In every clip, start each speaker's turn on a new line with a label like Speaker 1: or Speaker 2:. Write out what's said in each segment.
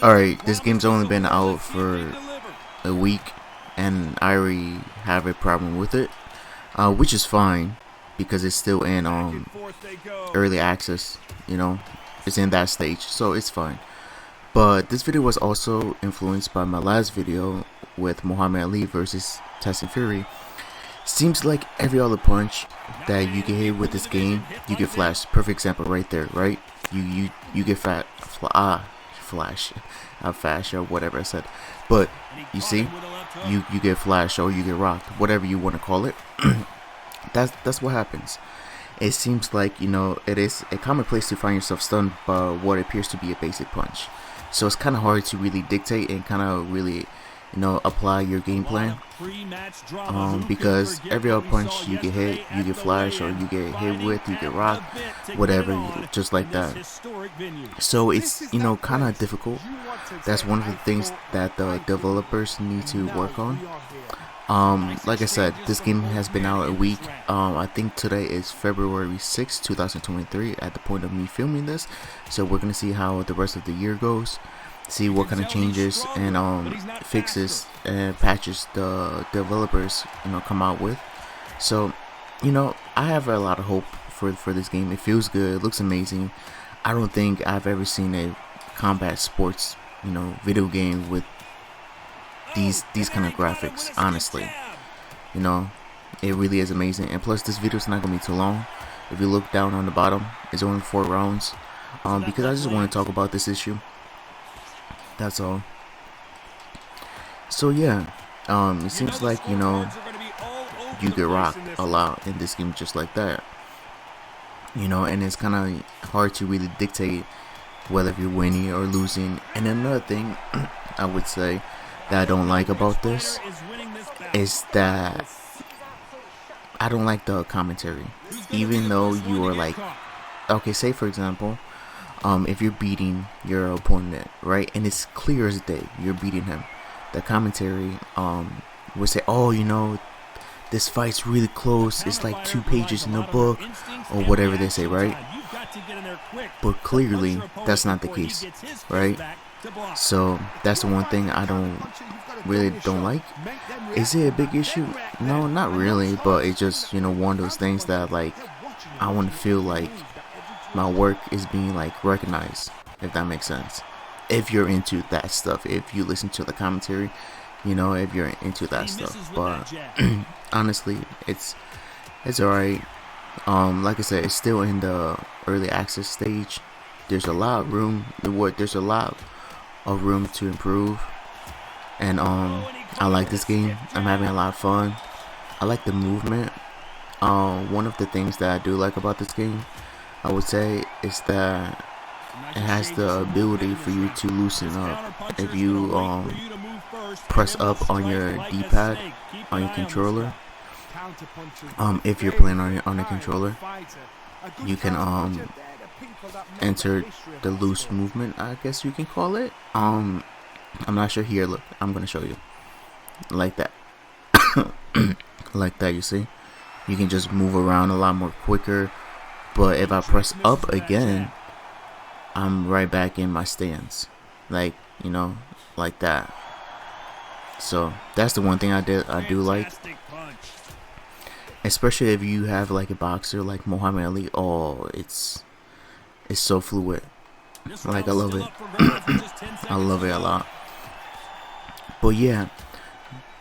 Speaker 1: Alright, this game's only been out for a week, and I already have a problem with it, which is fine because it's still in early access. You know, it's in that stage, so it's fine. But this video was also influenced by my last video with Muhammad Ali versus Tyson Fury. Seems like every other punch that you get hit with this game, you get flashed. Perfect example right there, right? You get flash or whatever I said. But you see, you get flash or you get rocked, whatever you want to call it. that's what happens. It seems like, you know, it is a common place to find yourself stunned by what appears to be a basic punch. So it's kind of hard to really dictate and kind of really, you know, apply your game plan, because every other punch you get hit, you get flash, or you get hit with, you get rocked, whatever, just like that. So it's, you know, kind of difficult. That's one of the things that the developers need to work on. Like I said, this game has been out a week. I think today is February 6th, 2023 at the point of me filming this. So we're gonna see how the rest of the year goes, see what kind of changes and fixes and patches the developers, you know, come out with. So, you know, I have a lot of hope for this game. It feels good, it looks amazing. I don't think I've ever seen a combat sports, you know, video game with these kind of graphics. Honestly, you know, it really is amazing. And plus, this video is not gonna be too long. If you look down on the bottom, it's only 4 rounds, because I just want to talk about this issue. That's all. So yeah, it seems like, you know, you get rocked a lot in this game just like that, you know, and it's kind of hard to really dictate whether you're winning or losing. And another thing I would say that I don't like about this is that I don't like the commentary. Even though you are like, okay, say for example, if you're beating your opponent, right, and it's clear as day you're beating him, the commentary would say, oh, you know, this fight's really close, it's like 2 pages in the book, or whatever they say, right? But clearly that's not the case, right? So that's the one thing I really don't like. Is it a big issue? No, not really, but it's just, you know, one of those things that, like, I want to feel like my work is being, like, recognized, if that makes sense. If you're into that stuff, if you listen to the commentary, you know, if you're into that stuff. But honestly, it's alright. Like I said, it's still in the early access stage. There's a lot of room. There's a lot of room to improve. And I like this game. I'm having a lot of fun. I like the movement. One of the things that I do like about this game, I would say, is that it has the ability for you to loosen up. If you press up on your D-pad on your controller, if you're playing on a controller, you can enter the loose movement, I guess you can call it. I'm not sure. Here, look, I'm gonna show you. Like that. Like that, you see, you can just move around a lot more quicker. But if I press up again, I'm right back in my stance, like, you know, like that. So that's the one thing I do like, especially if you have like a boxer like Muhammad Ali. Oh, it's so fluid. Like, I love it. I love it a lot. But yeah,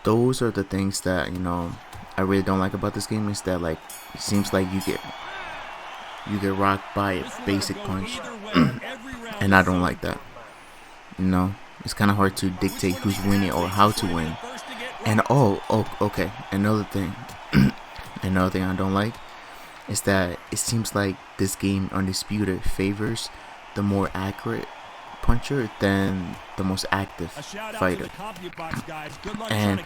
Speaker 1: those are the things that, you know, I really don't like about this game, is that, like, it seems like you get rocked by a basic punch. And I don't like that. You know, it's kind of hard to dictate who's winning or how to win. And okay, another thing I don't like is that it seems like this game, Undisputed, favors the more accurate puncher than the most active fighter. And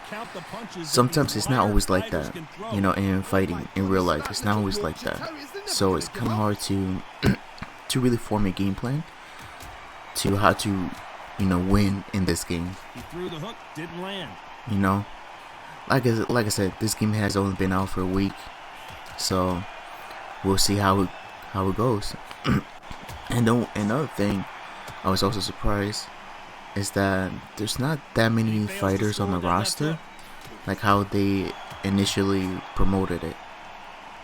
Speaker 1: sometimes it's not always like that, you know, in fighting in real life. It's not always like that. So it's kind of hard to really form a game plan to how to, you know, win in this game. You know, like I said, this game has only been out for a week, so we'll see how it goes. And another thing, I was also surprised is that there's not that many fighters on the roster, like how they initially promoted it,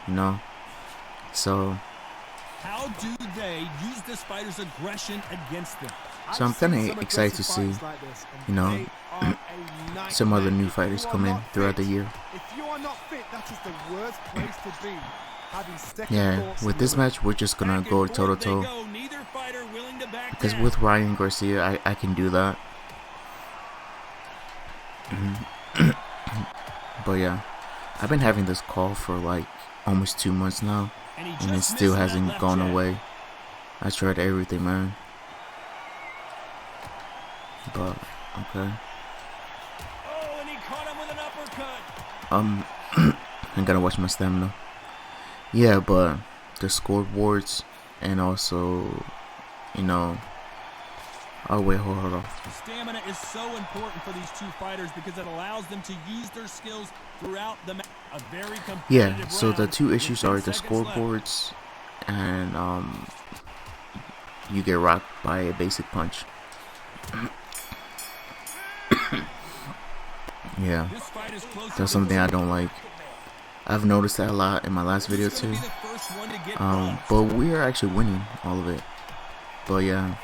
Speaker 1: you know. So
Speaker 2: how do they use this fighter's aggression against them?
Speaker 1: So I'm kind of excited to see, you know, some other new fighters come in throughout the year. Yeah, with this match, we're just gonna go toe to toe, because with Ryan Garcia, I can do that. But yeah, I've been having this cough for like almost 2 months now, and it still hasn't gone away. I tried everything, man. But okay.
Speaker 2: Oh, and he caught him with an uppercut.
Speaker 1: I gotta watch my stamina. Yeah, but the scoreboards and also, you know. Oh wait, hold on.
Speaker 2: Stamina is so important for these two fighters because it allows them to use their skills throughout the match. A very competitive
Speaker 1: Yeah. So the two
Speaker 2: round
Speaker 1: issues are the scoreboards and you get rocked by a basic punch. Yeah, that's something I don't like. I've noticed that a lot in my last video too. But we are actually winning all of it. But yeah,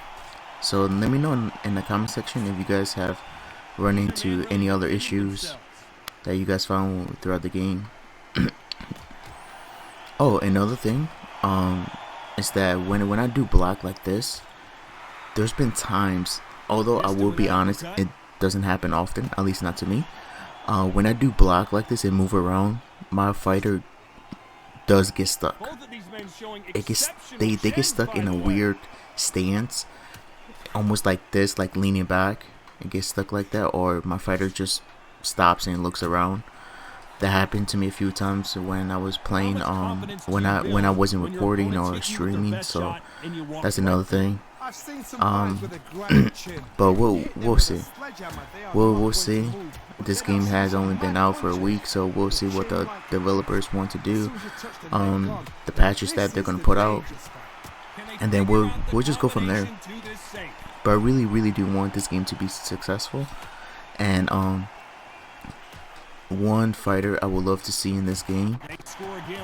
Speaker 1: so let me know in the comment section if you guys have run into any other issues that you guys found throughout the game. Oh, another thing is that when I do block like this, there's been times, although I will be honest, it doesn't happen often, at least not to me. When I do block like this and move around, my fighter does get stuck. They get stuck in a weird stance, almost like this, like leaning back, and get stuck like that, or my fighter just stops and looks around. That happened to me a few times when I was playing, when I wasn't recording or streaming. So that's another thing. But we'll see. We'll see. This game has only been out for a week, so we'll see what the developers want to do. The patches that they're gonna put out, and then we'll just go from there. But I really do want this game to be successful, and one fighter I would love to see in this game,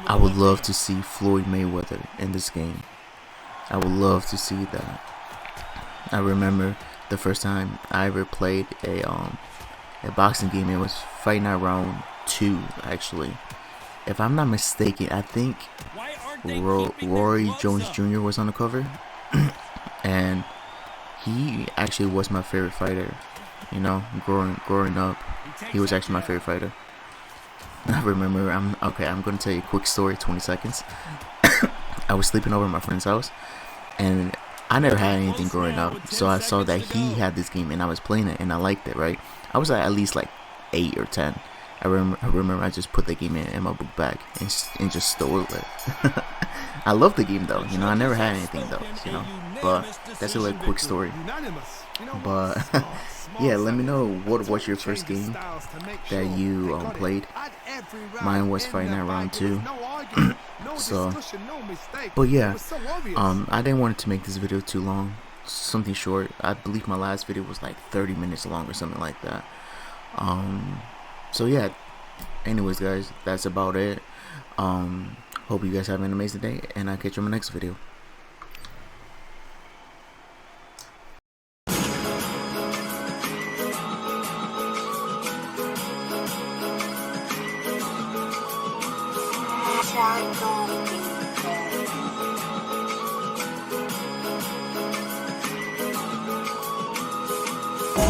Speaker 1: I would love to see Floyd Mayweather in this game. I would love to see that. I remember the first time I ever played a boxing game. It was Fight Night Round 2, actually. If I'm not mistaken, I think Rory Jones Jr. was on the cover, and he actually was my favorite fighter. You know, growing up, he was actually my favorite fighter. I remember. I'm gonna tell you a quick story. 20 seconds. I was sleeping over at my friend's house, and I never had anything growing up, so I saw that he had this game and I was playing it and I liked it, right? I was at least like 8 or 10. I remember I just put the game in my book bag and just stole it. I love the game though, you know. I never had anything though, you know. But that's a little quick story. But yeah, let me know what was your first game that you played. Mine was Fight Night Round 2. So, but yeah, I didn't want to make this video too long, something short. I believe my last video was like 30 minutes long or something like that. So yeah, anyways guys, that's about it. Hope you guys have an amazing day, and I'll catch you in my next video.
Speaker 3: Shadow.